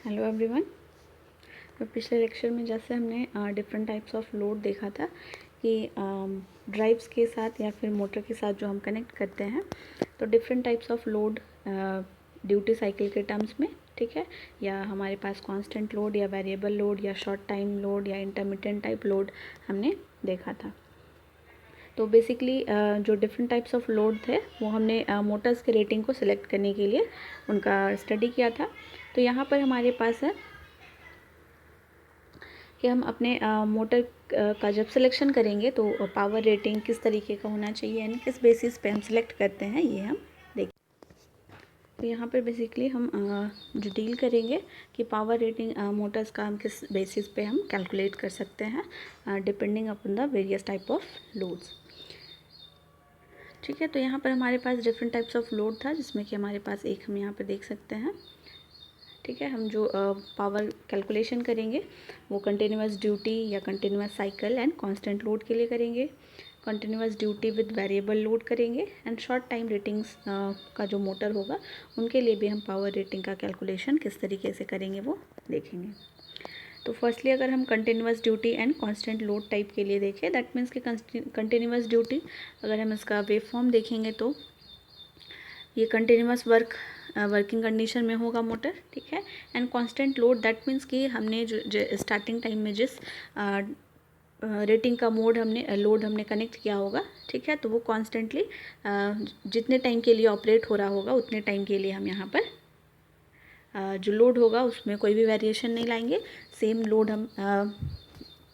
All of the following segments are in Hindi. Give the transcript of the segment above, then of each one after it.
Hello everyone. तो पिछले लेक्चर में जैसे हमने डिफरेंट टाइप्स ऑफ लोड देखा था कि ड्राइव्स के साथ या फिर मोटर के साथ जो हम कनेक्ट करते हैं तो different types of load duty cycle के टर्म्स में, ठीक है, या हमारे पास कांस्टेंट लोड या वेरिएबल लोड या शॉर्ट टाइम लोड या इंटरमिटेंट टाइप लोड हमने देखा था। तो बेसिकली जो डिफरेंट टाइप्स ऑफ लोड थे वो हमने मोटर्स के रेटिंग को सिलेक्ट करने के लिए उनका स्टडी किया था। तो यहाँ पर हमारे पास है कि हम अपने मोटर का जब सिलेक्शन करेंगे तो पावर रेटिंग किस तरीके का होना चाहिए यानी किस बेसिस पे हम सिलेक्ट करते हैं ये हम देखें। तो यहाँ पर बेसिकली हम जो डील करेंगे कि पावर रेटिंग मोटर्स का हम किस बेसिस पे हम कैलकुलेट कर सकते हैं depending upon the various type of loads. ठीक है, तो यहाँ पर हमारे पास डिफरेंट टाइप्स ऑफ लोड था जिसमें कि हमारे पास एक हम यहाँ पर देख सकते हैं। ठीक है, हम जो पावर कैलकुलेशन करेंगे वो कंटिन्यूस ड्यूटी या continuous cycle and constant load के लिए करेंगे, continuous duty with variable load करेंगे एंड शॉर्ट टाइम रेटिंग्स का जो मोटर होगा उनके लिए भी हम पावर रेटिंग का कैलकुलेशन किस तरीके से करेंगे वो देखेंगे। तो फर्स्टली अगर हम continuous duty and constant load type के लिए देखें, दैट मीन्स कि कंटिन्यूस ड्यूटी अगर हम इसका वेव फॉर्म देखेंगे तो ये कंटिन्यूस वर्किंग कंडीशन में होगा मोटर, ठीक है। And constant load that means कि हमने जो स्टार्टिंग टाइम में जिस रेटिंग का लोड हमने कनेक्ट किया होगा, ठीक है, तो वो कॉन्स्टेंटली जितने टाइम के लिए ऑपरेट हो रहा होगा उतने टाइम के लिए हम यहाँ पर जो लोड होगा उसमें कोई भी वेरिएशन नहीं लाएंगे, सेम लोड हम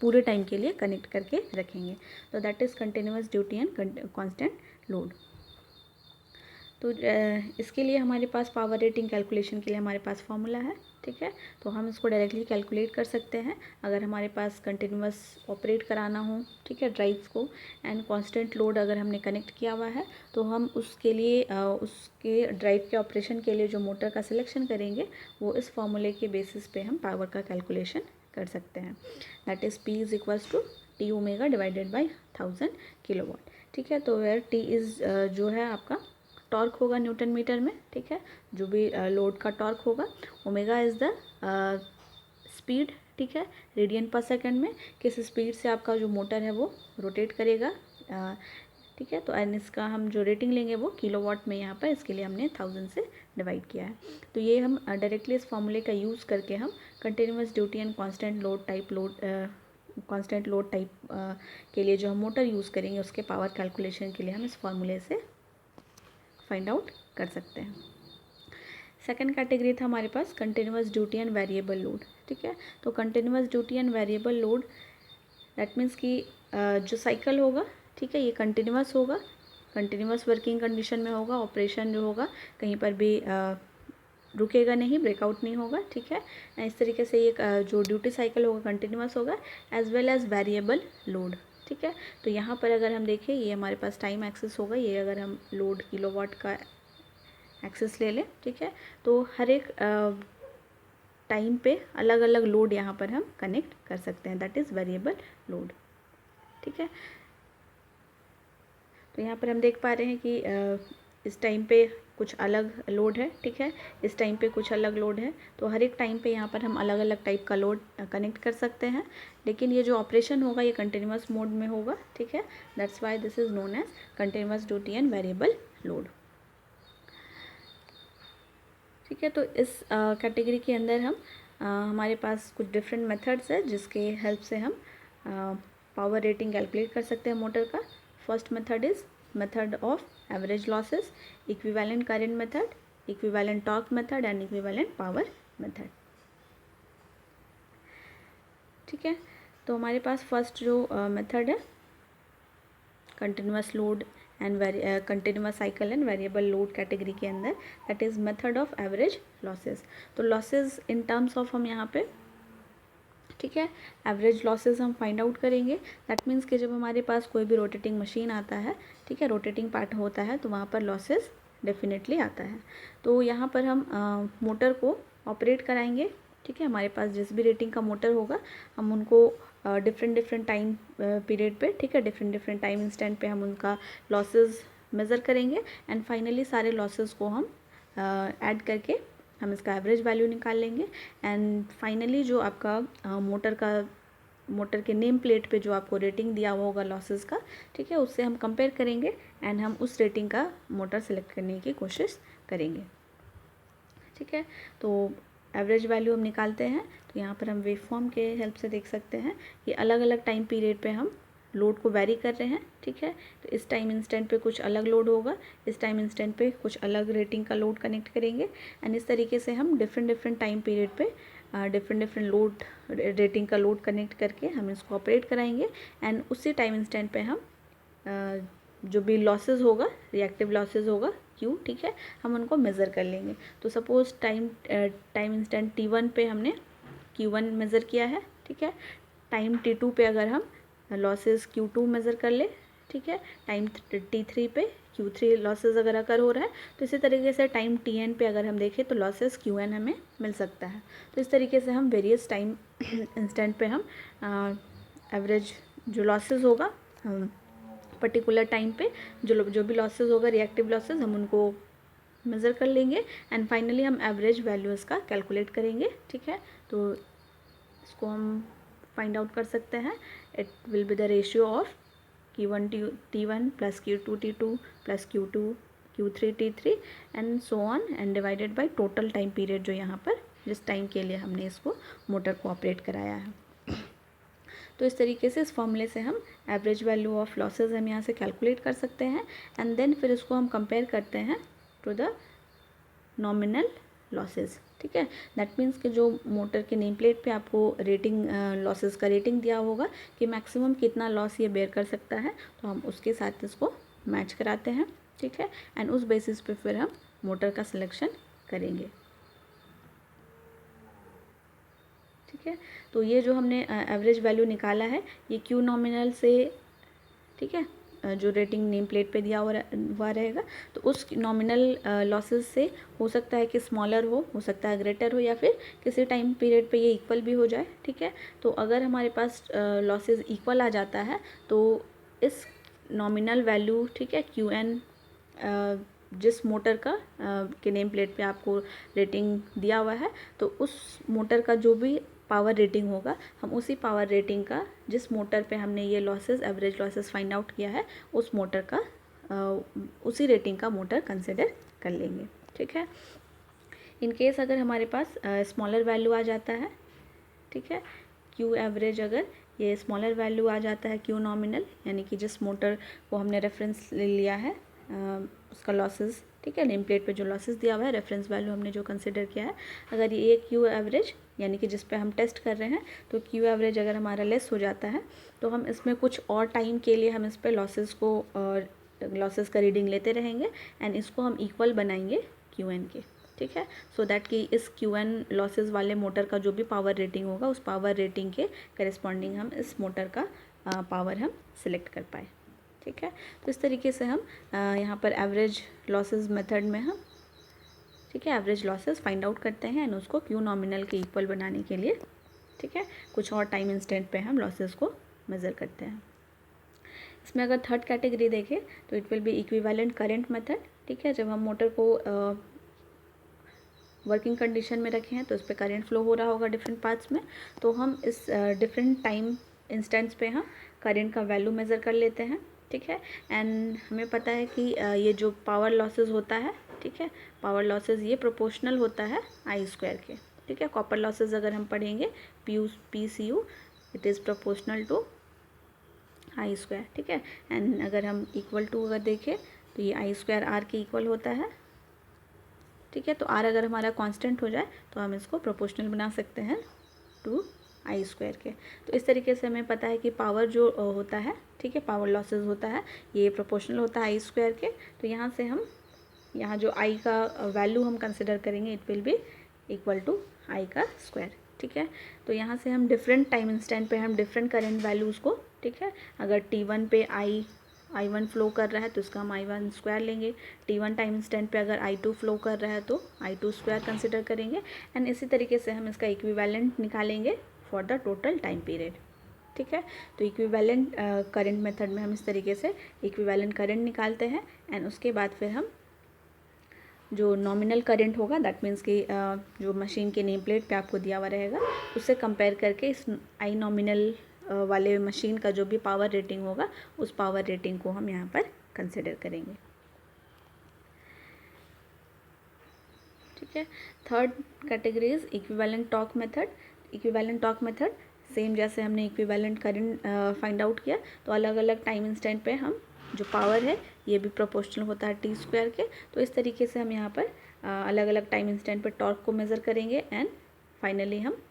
पूरे टाइम के लिए कनेक्ट करके रखेंगे। तो that is continuous duty and constant load. तो इसके लिए हमारे पास पावर रेटिंग कैलकुलेशन के लिए हमारे पास फार्मूला है, ठीक है। तो हम इसको डायरेक्टली कैलकुलेट कर सकते हैं अगर हमारे पास कंटिन्यूस ऑपरेट कराना हो, ठीक है, ड्राइव्स को, एंड कांस्टेंट लोड अगर हमने कनेक्ट किया हुआ है तो हम उसके लिए उसके ड्राइव के ऑपरेशन के लिए जो मोटर का सिलेक्शन करेंगे वो इस फार्मूले के बेसिस पे हम पावर का कैलकुलेशन कर सकते हैं। That is P is equals to T omega divided by 1000 kilowatt, ठीक है। तो वेयर T इज़ जो है आपका टॉर्क होगा न्यूटन मीटर में, ठीक है, जो भी लोड का टॉर्क होगा। ओमेगा इज़ द स्पीड, ठीक है, रेडियन पर सेकंड में किस स्पीड से आपका जो मोटर है वो रोटेट करेगा, ठीक है। तो एन इसका हम जो रेटिंग लेंगे वो किलोवाट में यहाँ पर इसके लिए हमने 1000 से डिवाइड किया है। तो ये हम डायरेक्टली इस फॉर्मूले का यूज़ करके हम continuous duty and constant load type के लिए जो हम मोटर यूज़ करेंगे उसके पावर कैलकुलेशन के लिए हम इस फार्मूले से फाइंड आउट कर सकते हैं। सेकेंड कैटेगरी था हमारे पास continuous duty and variable load, ठीक है। तो continuous duty and variable load that means कि जो साइकिल होगा, ठीक है, ये कंटिन्यूस होगा, कंटिन्यूस वर्किंग कंडीशन में होगा, ऑपरेशन जो होगा कहीं पर भी रुकेगा नहीं, ब्रेकआउट नहीं होगा, ठीक है। इस तरीके से ये जो ड्यूटी साइकिल होगा कंटिन्यूस होगा as well as variable load, ठीक है। तो यहाँ पर अगर हम देखें ये हमारे पास टाइम एक्सेस होगा, ये अगर हम लोड किलोवाट का एक्सेस ले लें, ठीक है, तो हर एक टाइम पे अलग अलग लोड यहाँ पर हम कनेक्ट कर सकते हैं, दैट इज़ वेरिएबल लोड, ठीक है। तो यहाँ पर हम देख पा रहे हैं कि इस टाइम पे कुछ अलग लोड है, ठीक है, इस टाइम पे कुछ अलग लोड है। तो हर एक टाइम पे यहाँ पर हम अलग अलग टाइप का लोड कनेक्ट कर सकते हैं, लेकिन ये जो ऑपरेशन होगा ये कंटिन्यूस मोड में होगा, ठीक है। That's why this is known as continuous duty and variable load, ठीक है। तो इस कैटेगरी के अंदर हम हमारे पास कुछ डिफरेंट मेथड्स है जिसके हेल्प से हम पावर रेटिंग कैलकुलेट कर सकते हैं मोटर का। First method is method of average losses, equivalent current method, equivalent torque method and equivalent power method, ठीक है। तो हमारे पास फर्स्ट जो मेथड है continuous load and continuous cycle and variable load category के अंदर, that is method of average losses. तो लॉसेस इन टर्म्स ऑफ हम यहाँ पे, ठीक है, एवरेज लॉसेस हम फाइंड आउट करेंगे। दैट मीन्स कि जब हमारे पास कोई भी रोटेटिंग मशीन आता है, ठीक है, रोटेटिंग पार्ट होता है तो वहाँ पर लॉसेस डेफिनेटली आता है। तो यहाँ पर हम मोटर को ऑपरेट कराएंगे, ठीक है, हमारे पास जिस भी रेटिंग का मोटर होगा हम उनको डिफरेंट टाइम पीरियड पे, ठीक है, डिफरेंट टाइम इंस्टेंट पे हम उनका लॉसेस मेज़र करेंगे एंड फाइनली सारे लॉसेस को हम ऐड करके हम इसका एवरेज वैल्यू निकाल लेंगे। एंड फाइनली जो आपका मोटर के नेम प्लेट पे जो आपको रेटिंग दिया हुआ होगा लॉसेस का, ठीक है, उससे हम कंपेयर करेंगे एंड हम उस रेटिंग का मोटर सेलेक्ट करने की कोशिश करेंगे। ठीक है, तो एवरेज वैल्यू हम निकालते हैं। तो यहाँ पर हम वेव फॉर्म के हेल्प से देख सकते हैं कि अलग अलग टाइम पीरियड पे हम लोड को वैरी कर रहे हैं। ठीक है, तो इस टाइम इंस्टेंट पे कुछ अलग लोड होगा, इस टाइम इंस्टेंट पे कुछ अलग रेटिंग का लोड कनेक्ट करेंगे एंड इस तरीके से हम डिफरेंट टाइम पीरियड पे डिफरेंट लोड रेटिंग का लोड कनेक्ट करके हम इसको ऑपरेट कराएंगे एंड उसी टाइम इंस्टेंट पे हम जो भी लॉसेस होगा, रिएक्टिव लॉसेस होगा Q, ठीक है, हम उनको मेज़र कर लेंगे। तो सपोज़ टाइम इंस्टेंट T1 पे हमने Q1 मेज़र किया है। ठीक है, टाइम T2 पे अगर हम लॉसेस Q2 मेज़र कर ले, ठीक है, टाइम T3 पे Q3 लॉसेस अगर अकर हो रहा है, तो इसी तरीके से टाइम Tn पे अगर हम देखें तो लॉसेस Qn हमें मिल सकता है। तो इस तरीके से हम वेरियस टाइम इंस्टेंट पे हम एवरेज जो लॉसेस होगा पर्टिकुलर टाइम पे जो भी लॉसेस होगा, रिएक्टिव लॉसेस, हम उनको मेज़र कर लेंगे एंड फाइनली हम एवरेज वैल्यूज़ का कैलकुलेट करेंगे। ठीक है, तो इसको हम फाइंड आउट कर सकते हैं। It will be the ratio of Q1 T1 plus Q2 T2 plus Q2 Q3 T3 and so on and divided by total time period जो यहाँ पर जिस टाइम के लिए हमने इसको मोटर को ऑपरेट कराया है। तो इस तरीके से इस फॉर्मूले से हम एवरेज वैल्यू ऑफ लॉसेस हम यहाँ से कैलकुलेट कर सकते हैं एंड देन फिर इसको हम कंपेयर करते हैं टू द नॉमिनल लॉसेस। ठीक है, दैट मीन्स कि जो मोटर के नेम प्लेट पे आपको रेटिंग लॉसेस का रेटिंग दिया होगा कि मैक्सिमम कितना लॉस ये बेयर कर सकता है, तो हम उसके साथ इसको मैच कराते हैं। ठीक है, एंड उस बेसिस पे फिर हम मोटर का सिलेक्शन करेंगे। ठीक है, तो ये जो हमने एवरेज वैल्यू निकाला है ये Q नॉमिनल से, ठीक है, जो रेटिंग नेम प्लेट पे दिया हुआ रहेगा, तो उस नॉमिनल लॉसेस से हो सकता है कि स्मॉलर हो सकता है ग्रेटर हो, या फिर किसी टाइम पीरियड पे ये इक्वल भी हो जाए। ठीक है, तो अगर हमारे पास लॉसेस इक्वल आ जाता है तो इस नॉमिनल वैल्यू, ठीक है, Qn जिस मोटर का के नेम प्लेट पे आपको रेटिंग दिया हुआ है, तो उस मोटर का जो भी पावर रेटिंग होगा, हम उसी पावर रेटिंग का जिस मोटर पे हमने ये losses average losses find out किया है, उस मोटर का उसी रेटिंग का मोटर कंसिडर कर लेंगे। ठीक है, इन केस अगर हमारे पास स्मॉलर वैल्यू आ जाता है, ठीक है, Q एवरेज अगर ये स्मॉलर वैल्यू आ जाता है Q नॉमिनल, यानी कि जिस मोटर को हमने रेफरेंस ले लिया है उसका लॉसेस, ठीक है, नेम प्लेट पे जो लॉसेस दिया हुआ है, रेफरेंस वैल्यू हमने जो कंसिडर किया है, अगर ये Q एवरेज यानी कि जिस पे हम टेस्ट कर रहे हैं, तो Q एवरेज अगर हमारा लेस हो जाता है, तो हम इसमें कुछ और टाइम के लिए हम इस पे लॉसेस का रीडिंग लेते रहेंगे एंड इसको हम इक्वल बनाएंगे Qn के। ठीक है, सो दैट कि इस Qn लॉसेस वाले मोटर का जो भी पावर रेटिंग होगा, उस पावर रेटिंग के करेस्पॉन्डिंग हम इस मोटर का पावर हम सिलेक्ट कर पाए। ठीक है, तो इस तरीके से हम यहाँ पर एवरेज लॉसेस मेथड में हम, ठीक है, एवरेज लॉसेस फाइंड आउट करते हैं एंड उसको Q नॉमिनल के इक्वल बनाने के लिए, ठीक है, कुछ और टाइम इंस्टेंट पे हम लॉसेस को मेज़र करते हैं। इसमें अगर थर्ड कैटेगरी देखें तो it will B equivalent current method. ठीक है, जब हम मोटर को वर्किंग कंडीशन में रखे हैं तो इस पर करंट फ्लो हो रहा होगा डिफरेंट पार्ट्स में, तो हम इस डिफरेंट टाइम इंस्टेंट्स पे हम करंट का वैल्यू मेज़र कर लेते हैं। ठीक है, एंड हमें पता है कि ये जो पावर लॉसेस होता है, ठीक है, पावर लॉसेस ये प्रोपोर्शनल होता है I² के। ठीक है, कॉपर लॉसेस अगर हम पढ़ेंगे PCU, it is proportional to I²। ठीक है, एंड अगर हम इक्वल टू अगर देखें तो ये I² R के इक्वल होता है। ठीक है, तो R अगर हमारा कांस्टेंट हो जाए तो हम इसको प्रोपोर्शनल बना सकते हैं टू I² के। तो इस तरीके से हमें पता है कि पावर जो होता है, ठीक है, पावर लॉसेस होता है ये प्रोपोर्शनल होता है I² के। तो यहाँ से हम यहाँ जो I का वैल्यू हम कंसिडर करेंगे, it will be equal to I का स्क्वायर। ठीक है, तो यहाँ से हम डिफरेंट टाइम इंस्टेंट पे हम डिफरेंट करंट वैल्यूज़ को, ठीक है, अगर T1 पे I1 फ्लो कर रहा है तो इसका हम I1² लेंगे। T1 टाइम इंस्टेंट पे अगर I2 फ्लो कर रहा है तो I2² कंसिडर करेंगे एंड इसी तरीके से हम इसका इक्विवेलेंट निकालेंगे for the total time period. ठीक है, तो इक्विवेलेंट करंट मेथड में हम इस तरीके से इक्विवेलेंट करंट निकालते हैं एंड उसके बाद फिर हम जो नॉमिनल करंट होगा, दैट मीन्स कि जो मशीन के नेम प्लेट पे आपको दिया हुआ रहेगा, उससे कंपेयर करके इस आई नॉमिनल वाले मशीन का जो भी पावर रेटिंग होगा, उस पावर रेटिंग को हम यहाँ पर कंसिडर करेंगे। ठीक है। Third category is equivalent torque method. Equivalent torque method same जैसे हमने इक्विवेलेंट करंट फाइंड आउट किया, तो अलग अलग टाइम इंस्टेंट पे हम जो पावर है ये भी प्रोपोर्शनल होता है टी स्क्वायर के। तो इस तरीके से हम यहाँ पर अलग अलग टाइम इंस्टेंट पे टॉर्क को मेज़र करेंगे एंड फाइनली हम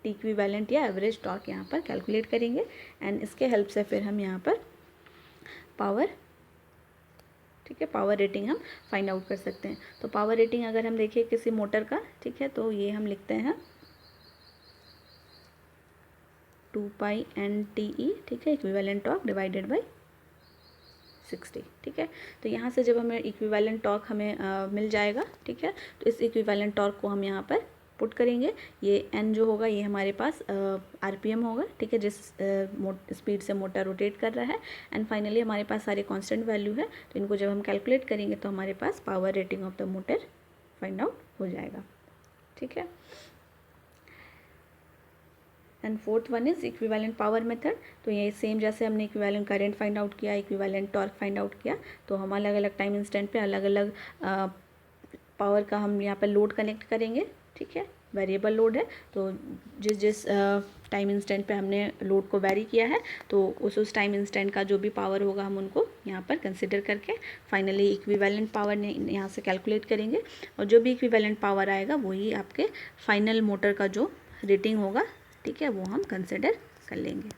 टी इक्विवेलेंट या एवरेज टॉर्क यहाँ पर कैलकुलेट करेंगे एंड इसके हेल्प से फिर हम यहाँ पर पावर, ठीक है, पावर रेटिंग हम फाइंड आउट कर सकते हैं। तो पावर रेटिंग अगर हम देखें किसी मोटर का, ठीक है, तो ये हम लिखते हैं 2πNTE, ठीक है, इक्विवेलेंट टॉर्क डिवाइडेड बाय 60। ठीक है। तो यहाँ से जब हमें इक्विवेलेंट टॉर्क हमें मिल जाएगा, ठीक है, तो इस इक्विवेलेंट टॉर्क को हम यहाँ पर पुट करेंगे। ये n जो होगा ये हमारे पास RPM होगा, ठीक है, जिस स्पीड से मोटर रोटेट कर रहा है एंड फाइनली हमारे पास सारे कांस्टेंट वैल्यू है। तो इनको जब हम कैलकुलेट करेंगे तो हमारे पास power rating of the motor find out हो जाएगा। ठीक है। And fourth one is equivalent power method. तो ये सेम जैसे हमने इक्विवेलेंट करंट फाइंड आउट किया, इक्विवेलेंट टॉर्क फाइंड आउट किया, तो हम अलग अलग टाइम इंस्टेंट पे अलग अलग पावर का हम यहाँ पर लोड कनेक्ट करेंगे। ठीक है, वेरिएबल लोड है, तो जिस जिस टाइम इंस्टेंट पे हमने लोड को वेरी किया है, तो उस टाइम इंस्टेंट का जो भी पावर होगा हम उनको यहाँ पर कंसिडर करके फाइनली इक्विवेलेंट पावर ने यहाँ से कैलकुलेट करेंगे और जो भी इक्विवेलेंट पावर आएगा वही आपके फाइनल मोटर का जो रेटिंग होगा, ठीक है, वो हम कंसिडर कर लेंगे।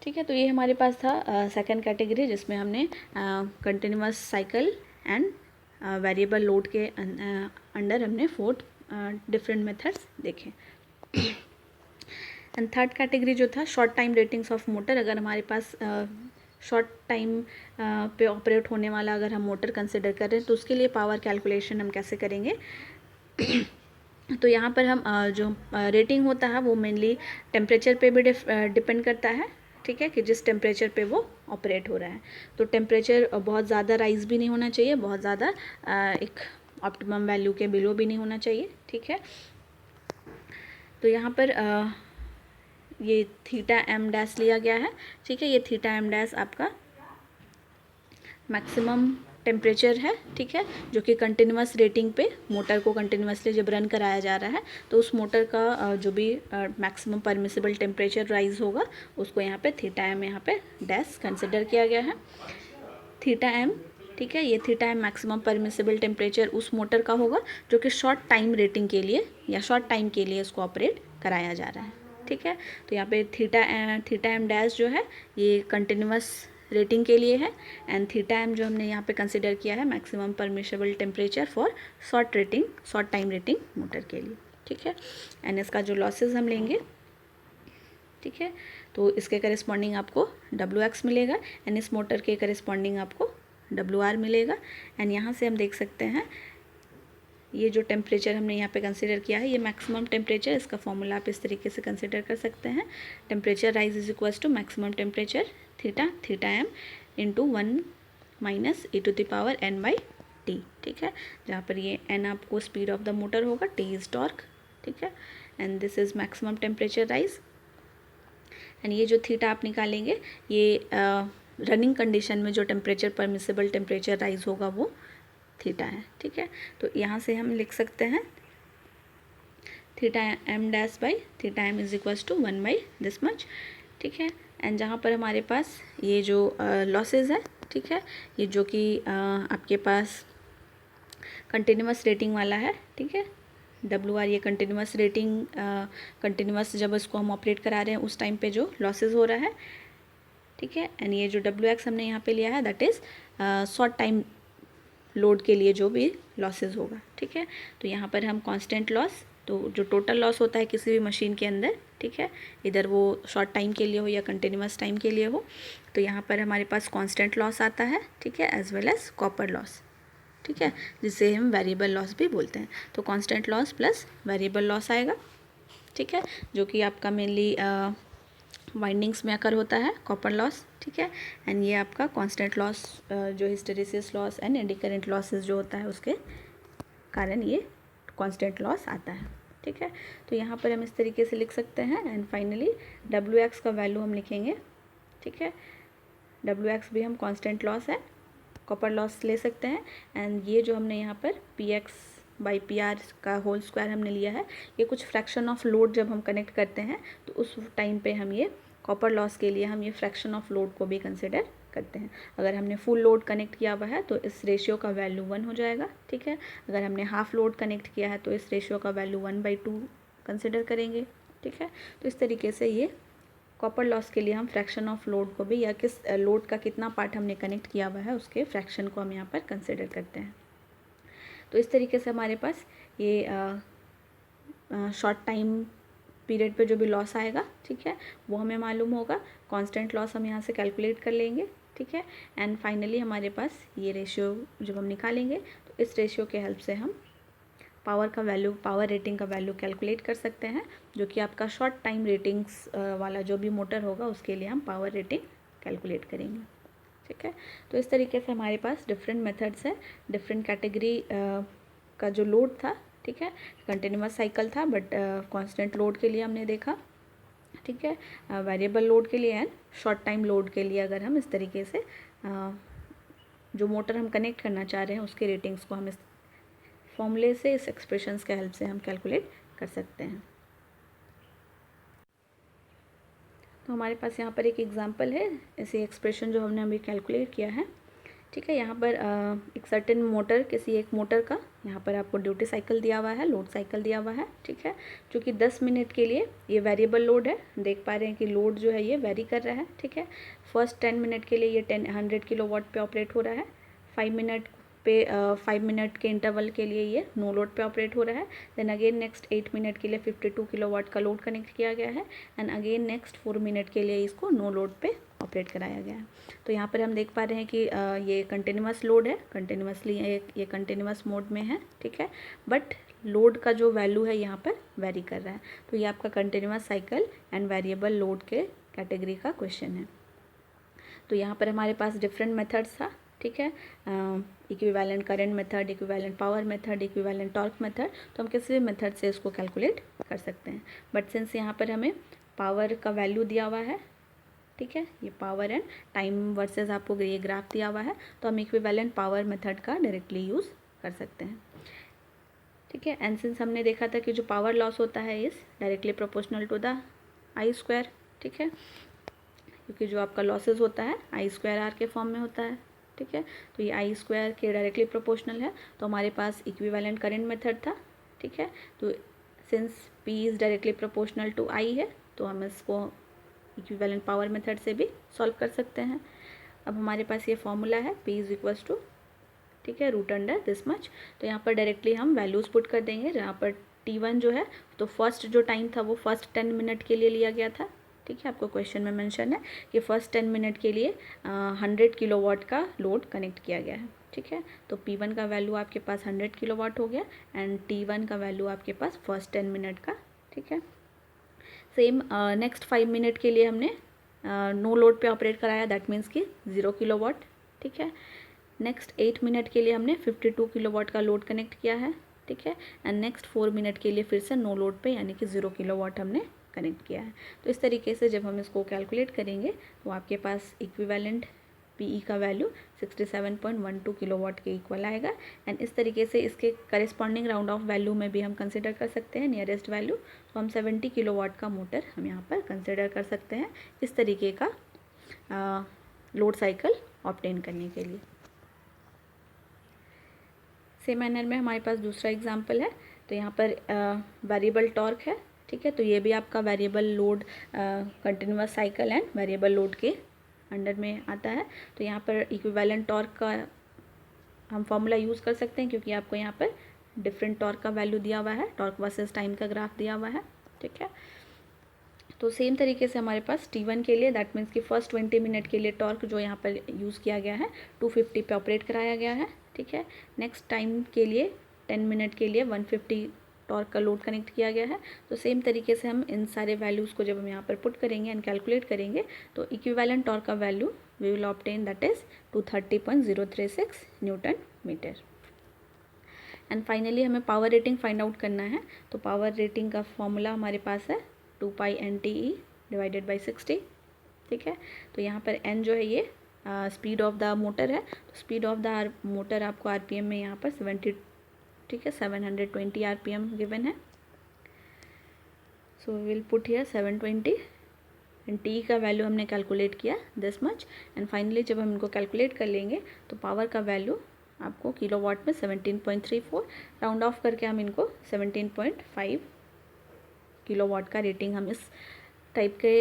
ठीक है। तो ये हमारे पास था सेकंड कैटेगरी, जिसमें हमने continuous cycle and variable load के अंडर हमने 4 डिफरेंट मेथड्स देखे। एंड थर्ड कैटेगरी जो था short time ratings of motor. अगर हमारे पास शॉर्ट टाइम पे ऑपरेट होने वाला अगर हम मोटर कंसिडर कर रहे हैं, तो उसके लिए पावर कैलकुलेशन हम कैसे करेंगे। तो यहाँ पर हम जो रेटिंग होता है वो मेनली टेम्परेचर पे भी डिपेंड करता है। ठीक है, कि जिस टेम्परेचर पे वो ऑपरेट हो रहा है, तो टेम्परेचर बहुत ज़्यादा राइज भी नहीं होना चाहिए, बहुत ज़्यादा एक ऑप्टिमम वैल्यू के बिलो भी नहीं होना चाहिए। ठीक है। तो यहाँ पर ये θm' लिया गया है। ठीक है, ये θm' आपका मैक्सिमम टेम्परेचर है। ठीक है, जो कि कंटिन्यूस रेटिंग पे मोटर को कंटिन्यूसली जब रन कराया जा रहा है, तो उस मोटर का जो भी मैक्सिमम परमिसिबल टेम्परेचर राइज होगा उसको यहाँ पे θm यहाँ पे डैश कंसिडर किया गया है। θm, ठीक है, ये θm मैक्सिमम परमिसिबल टेम्परेचर उस मोटर का होगा जो कि शॉर्ट टाइम रेटिंग के लिए या शॉर्ट टाइम के लिए इसको ऑपरेट कराया जा रहा है। ठीक है, तो यहाँ पे θm डैश जो है ये कंटिन्यूस रेटिंग के लिए है एंड θm जो हमने यहाँ पे कंसिडर किया है maximum permissible temperature for short time rating motor के लिए। ठीक है, एंड इसका जो लॉसेस हम लेंगे, ठीक है, तो इसके करेस्पॉन्डिंग आपको WX मिलेगा एंड इस मोटर के करेस्पॉन्डिंग आपको WR मिलेगा। एंड यहाँ से हम देख सकते हैं ये जो टेम्परेचर हमने यहाँ पे कंसिडर किया है ये मैक्सिमम टेम्परेचर, इसका फॉर्मूला आप इस तरीके से कंसिडर कर सकते हैं। Temperature rise is equals to maximum temperature θm into 1 minus e⁻n/t। ठीक है, जहाँ पर ये n आपको स्पीड ऑफ द मोटर होगा, t इज टॉर्क। ठीक है, and this is maximum temperature rise and ये जो थीटा आप निकालेंगे ये रनिंग कंडीशन में जो टेम्परेचर परमिसिबल टेम्परेचर राइज होगा वो थीटा है। ठीक है, तो यहाँ से हम लिख सकते हैं θm' is equals to 1/this much। ठीक है, एंड जहाँ पर हमारे पास ये जो लॉसेस है, ठीक है, ये जो कि आपके पास कंटिन्यूस रेटिंग वाला है। ठीक है, WR ये कंटिन्यूस रेटिंग, कंटिन्यूस जब इसको हम ऑपरेट करा रहे हैं उस टाइम पे जो लॉसेस हो रहा है। ठीक है, एंड ये जो WX हमने यहाँ पे लिया है that is short time load के लिए जो भी लॉसेस होगा। ठीक है, तो यहाँ पर हम कांस्टेंट लॉस, तो जो टोटल लॉस होता है किसी भी मशीन के अंदर, ठीक है, इधर वो शॉर्ट टाइम के लिए हो या कंटिन्यूस टाइम के लिए हो, तो यहाँ पर हमारे पास कांस्टेंट लॉस आता है। ठीक है, as well as copper loss. ठीक है, जिसे हम वेरिएबल लॉस भी बोलते हैं। तो constant loss plus variable loss आएगा। ठीक है, जो कि आपका मेनली वाइंडिंग्स में अकर होता है कॉपर लॉस, ठीक है। एंड ये आपका कांस्टेंट लॉस जो hysteresis loss and eddy current losses जो होता है उसके कारण ये कांस्टेंट लॉस आता है, ठीक है। तो यहाँ पर हम इस तरीके से लिख सकते हैं। एंड फाइनली Wx का वैल्यू हम लिखेंगे, ठीक है। Wx भी हम कांस्टेंट लॉस है, कॉपर लॉस ले सकते हैं। एंड ये जो हमने यहाँ पर Px/Pr का होल स्क्वायर हमने लिया है, ये कुछ फ्रैक्शन ऑफ लोड जब हम कनेक्ट करते हैं तो उस टाइम पे हम ये कॉपर लॉस के लिए हम ये फ्रैक्शन ऑफ लोड को भी कंसिडर करते हैं। अगर हमने फुल लोड कनेक्ट किया हुआ है तो इस रेशियो का वैल्यू 1 हो जाएगा, ठीक है। अगर हमने हाफ लोड कनेक्ट किया है तो इस रेशियो का वैल्यू 1/2 कंसिडर करेंगे, ठीक है। तो इस तरीके से ये कॉपर लॉस के लिए हम फ्रैक्शन ऑफ लोड को भी, या किस लोड का कितना पार्ट हमने कनेक्ट किया हुआ है उसके फ्रैक्शन को हम यहाँ पर कंसिडर करते हैं। तो इस तरीके से हमारे पास ये शॉर्ट टाइम पीरियड पे जो भी लॉस आएगा, ठीक है, वो हमें मालूम होगा। कांस्टेंट लॉस हम यहाँ से कैलकुलेट कर लेंगे, ठीक है। एंड फाइनली हमारे पास ये रेशियो जब हम निकालेंगे तो इस रेशियो के हेल्प से हम पावर का वैल्यू, पावर रेटिंग का वैल्यू कैलकुलेट कर सकते हैं, जो कि आपका शॉर्ट टाइम रेटिंग्स वाला जो भी मोटर होगा उसके लिए हम पावर रेटिंग कैलकुलेट करेंगे, ठीक है। तो इस तरीके से हमारे पास डिफरेंट मेथड्स हैं, डिफरेंट कैटेगरी का जो लोड था, ठीक है। कंटिन्यूअस साइकिल था बट कांस्टेंट लोड के लिए हमने देखा, ठीक है। वेरिएबल लोड के लिए एंड शॉर्ट टाइम लोड के लिए अगर हम इस तरीके से जो मोटर हम कनेक्ट करना चाह रहे हैं उसके रेटिंग्स को हम इस फॉर्मूले से, इस एक्सप्रेशंस के हेल्प से हम कैलकुलेट कर सकते हैं। तो हमारे पास यहाँ पर एक एग्जांपल है, ऐसे एक्सप्रेशन जो हमने अभी कैलकुलेट किया है, ठीक है। यहाँ पर एक सर्टेन मोटर, किसी एक मोटर का यहाँ पर आपको ड्यूटी साइकिल दिया हुआ है, लोड साइकिल दिया हुआ है, ठीक है, जो कि 10 मिनट के लिए ये वेरिएबल लोड है। देख पा रहे हैं कि लोड जो है ये वेरी कर रहा है, ठीक है। फर्स्ट 10 मिनट के लिए ये 100 किलोवाट पे ऑपरेट हो रहा है, 5 मिनट के इंटरवल के लिए ये नो लोड पे ऑपरेट हो रहा है। देन अगेन नेक्स्ट 8 मिनट के लिए 52 किलोवाट का लोड कनेक्ट किया गया है। एंड अगेन नेक्स्ट 4 मिनट के लिए इसको नो लोड पे ऑपरेट कराया गया है। तो यहाँ पर हम देख पा रहे हैं कि ये कंटिन्यूअस लोड है, कंटिन्यूअसली ये कंटिन्यूअस मोड में है, ठीक है। बट लोड का जो वैल्यू है यहाँ पर वेरी कर रहा है। तो ये आपका continuous cycle and variable load के कैटेगरी का क्वेश्चन है। तो यहाँ पर हमारे पास डिफरेंट मेथड्स था, ठीक है। Equivalent current method, equivalent power method, equivalent torque method, तो हम किसी भी मेथड से इसको कैलकुलेट कर सकते हैं। बट सिंस यहाँ पर हमें पावर का वैल्यू दिया हुआ है, ठीक है, ये पावर एंड टाइम वर्सेस आपको ये ग्राफ दिया हुआ है, तो हम इक्विवेलेंट पावर मेथड का डायरेक्टली यूज़ कर सकते हैं, ठीक है। एंड सिंस हमने देखा था कि जो पावर लॉस होता है is directly proportional to the I², ठीक है, क्योंकि जो आपका लॉसेस होता है I²R के फॉर्म में होता है, ठीक है। तो ये I² के डायरेक्टली प्रोपोर्शनल है। तो हमारे पास इक्विवेलेंट करंट मेथड था, ठीक है। तो since P is directly proportional to I है तो हम इसको इक्विवेलेंट पावर मेथड से भी सॉल्व कर सकते हैं। अब हमारे पास ये फॉर्मूला है P इज़ इक्वल्स टू, ठीक है, रूट अंडर दिस मच। तो यहाँ पर डायरेक्टली हम वैल्यूज़ पुट कर देंगे, जहाँ पर T1 जो है तो फर्स्ट जो टाइम था वो फर्स्ट 10 मिनट के लिए लिया गया था, ठीक है। आपको क्वेश्चन में मेंशन है कि फर्स्ट 10 मिनट के लिए 100 किलोवाट का लोड कनेक्ट किया गया है, ठीक है। तो P1 का वैल्यू आपके पास 100 किलोवाट हो गया एंड T1 का वैल्यू आपके पास फर्स्ट 10 मिनट का, ठीक है। सेम नेक्स्ट 5 मिनट के लिए हमने नो लोड पे ऑपरेट कराया, दैट मीन्स कि 0 किलोवाट, ठीक है। नेक्स्ट 8 मिनट के लिए हमने 52 किलोवाट का लोड कनेक्ट किया है, ठीक है। एंड नेक्स्ट 4 मिनट के लिए फिर से नो लोड पे यानी कि 0 किलोवाट हमने कनेक्ट किया है। तो इस तरीके से जब हम इसको कैलकुलेट करेंगे तो आपके पास इक्विवेलेंट PE का वैल्यू 67.12 किलोवाट के इक्वल आएगा। एंड इस तरीके से इसके करेस्पॉन्डिंग राउंड ऑफ वैल्यू में भी हम कंसिडर कर सकते हैं नियरेस्ट वैल्यू। तो हम 70 किलोवाट का मोटर हम यहाँ पर कंसिडर कर सकते हैं इस तरीके का लोड साइकिल ऑब्टेन करने के लिए। सेम मैनर में हमारे पास दूसरा एग्जांपल है। तो यहाँ पर वेरिएबल टॉर्क है, ठीक है। तो ये भी आपका variable load, continuous cycle and variable load के अंडर में आता है। तो यहाँ पर इक्विवेलेंट टॉर्क का हम फॉर्मूला यूज़ कर सकते हैं, क्योंकि आपको यहाँ पर डिफरेंट टॉर्क का वैल्यू दिया हुआ है, टॉर्क वर्सेस टाइम का ग्राफ दिया हुआ है, ठीक है। तो सेम तरीके से हमारे पास T1 के लिए, दैट मीन्स कि फर्स्ट 20 मिनट के लिए टॉर्क जो यहाँ पर यूज़ किया गया है 250 पे ऑपरेट कराया गया है, ठीक है। नेक्स्ट टाइम के लिए 10 मिनट के लिए 150 टॉर्क का लोड कनेक्ट किया गया है। तो सेम तरीके से हम इन सारे वैल्यूज़ को जब हम यहाँ पर पुट करेंगे एंड कैलकुलेट करेंगे तो इक्विवेलेंट टॉर्क का value we will obtain that is 230.036 newton metre. And finally हमें पावर रेटिंग फाइंड आउट करना है। तो पावर रेटिंग का फॉर्मूला हमारे पास है 2π/NTE डिवाइडेड बाई 60। ठीक है, तो यहाँ पर n जो है ये स्पीड ऑफ द मोटर है। तो स्पीड ऑफ द मोटर आपको आरपीएम में यहाँ पर 70, ठीक है, 720 आरपीएम गिवन है। So we will put here 720 and T का वैल्यू हमने कैलकुलेट किया दिस मच। एंड फाइनली जब हम इनको कैलकुलेट कर लेंगे तो पावर का वैल्यू आपको किलोवाट में 17.34, राउंड ऑफ करके हम इनको 17.5 किलोवाट का रेटिंग हम इस टाइप के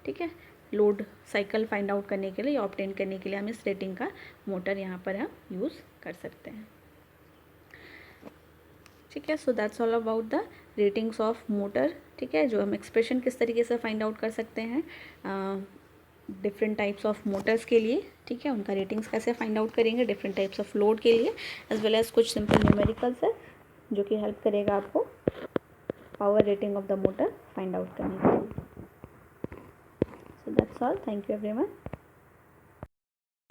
ठीक है लोड साइकिल फाइंड आउट करने के लिए या ऑब्टेन करने के लिए हम इस रेटिंग का मोटर यहाँ पर हम यूज़ कर सकते हैं। ठीक है, so that's all about the ratings of motor. ठीक है, जो हम एक्सप्रेशन किस तरीके से फाइंड आउट कर सकते हैं डिफरेंट टाइप्स ऑफ मोटर्स के लिए। ठीक है, उनका रेटिंग्स कैसे फाइंड आउट करेंगे डिफरेंट टाइप्स ऑफ लोड के लिए, एज वेल एज कुछ सिंपल न्यूमेरिकल्स है जो कि हेल्प करेगा आपको power rating of the motor find out करने के लिए। So that's all, thank you everyone.